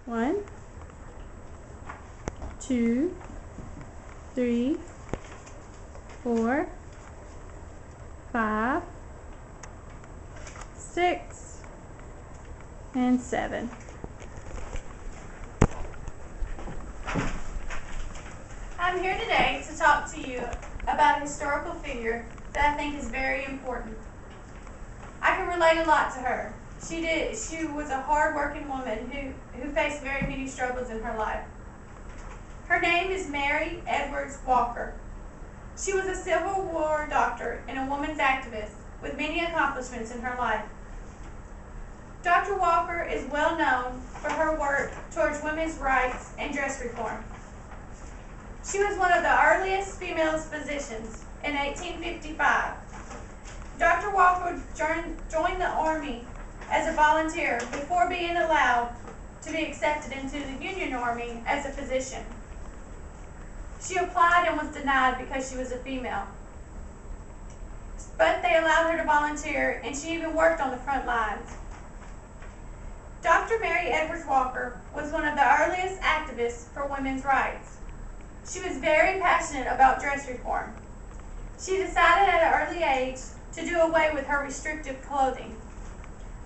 1, 2, 3, 4, 5, 6, and 7. I'm here today to talk to you about a historical figure that I think is very important. I can relate a lot to her. She was a hard-working woman who faced very many struggles in her life. Her name is Mary Edwards Walker. She was a Civil War doctor and a women's activist with many accomplishments in her life. Dr. Walker is well known for her work towards women's rights and dress reform. She was one of the earliest female physicians in 1855. Dr. Walker joined the Army as a volunteer before being allowed to be accepted into the Union Army as a physician. She applied and was denied because she was a female. But they allowed her to volunteer, and she even worked on the front lines. Dr. Mary Edwards Walker was one of the earliest activists for women's rights. She was very passionate about dress reform. She decided at an early age to do away with her restrictive clothing.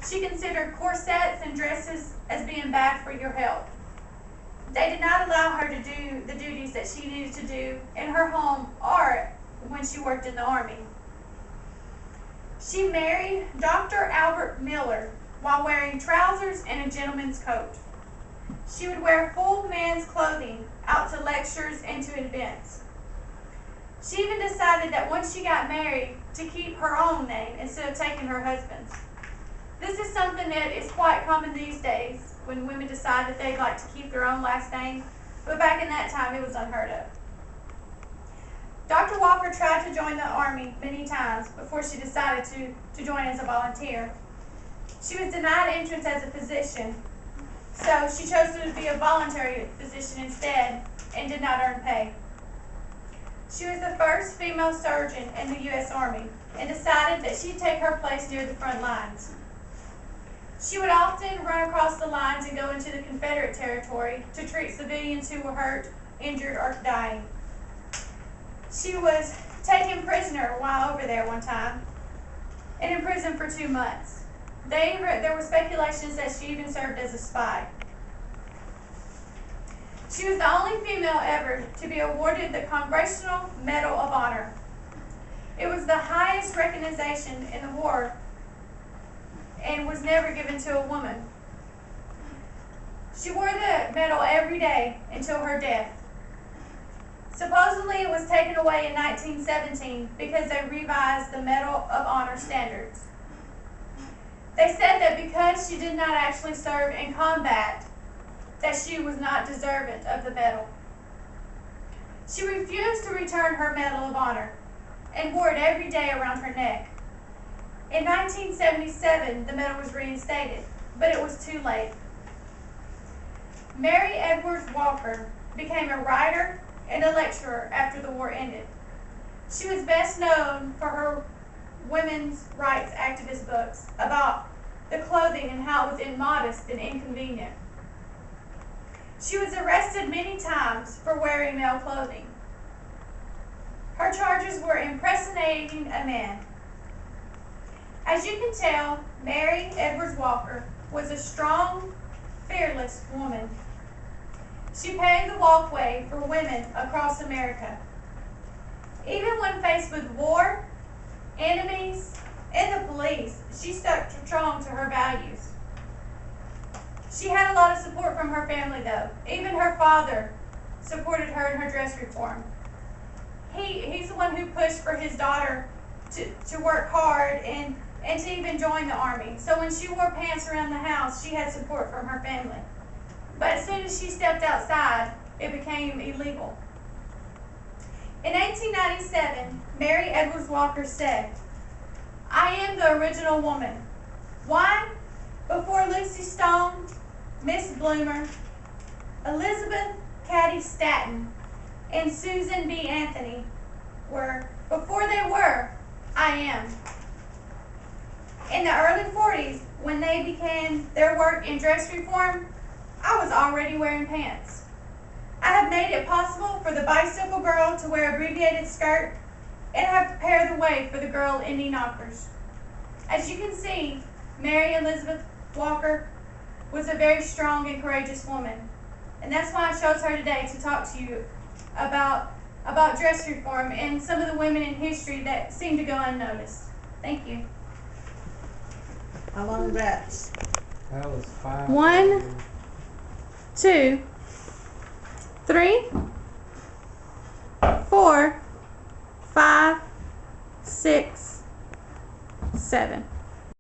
She considered corsets and dresses as being bad for your health. They did not allow her to do the duties that she needed to do in her home or when she worked in the Army. She married Dr. Albert Miller while wearing trousers and a gentleman's coat. She would wear full men's clothing out to lectures and to events. She even decided that once she got married to keep her own name instead of taking her husband's. This is something that is quite common these days when women decide that they'd like to keep their own last name, but back in that time it was unheard of. Dr. Walker tried to join the Army many times before she decided to join as a volunteer. She was denied entrance as a physician, so she chose to be a voluntary physician instead and did not earn pay. She was the first female surgeon in the U.S. Army and decided that she'd take her place near the front lines. She would often run across the lines and go into the Confederate territory to treat civilians who were hurt, injured, or dying. She was taken prisoner while over there one time and imprisoned for 2 months. There were speculations that she even served as a spy. She was the only female ever to be awarded the Congressional Medal of Honor. It was the highest recognition in the war and was never given to a woman. She wore the medal every day until her death. Supposedly it was taken away in 1917 because they revised the Medal of Honor standards. They said that because she did not actually serve in combat, that she was not deserving of the medal. She refused to return her Medal of Honor and wore it every day around her neck. In 1977, the medal was reinstated, but it was too late. Mary Edwards Walker became a writer and a lecturer after the war ended. She was best known for her women's rights activist books about the clothing and how it was immodest and inconvenient. She was arrested many times for wearing male clothing. Her charges were impersonating a man. As you can tell, Mary Edwards Walker was a strong, fearless woman. She paved the walkway for women across America. Even when faced with war, enemies, and the police, she stuck strong to her values. She had a lot of support from her family, though. Even her father supported her in her dress reform. He's the one who pushed for his daughter to work hard and to even join the Army. So when she wore pants around the house, she had support from her family. But as soon as she stepped outside, it became illegal. In 1897, Mary Edwards Walker said, "I am the original woman. Why? Before Lucy Stone, Miss Bloomer, Elizabeth Cady Stanton, and Susan B. Anthony before they were, I am." In the early 40s, when they began their work in dress reform, I was already wearing pants. I have made it possible for the bicycle girl to wear abbreviated skirt and have prepared the way for the girl in knee knockers. As you can see, Mary Elizabeth Walker was a very strong and courageous woman. And that's why I chose her today to talk to you about dress reform and some of the women in history that seem to go unnoticed. Thank you. How long that? That was 5. 1, 2, 3, 4, 5, 6, 7.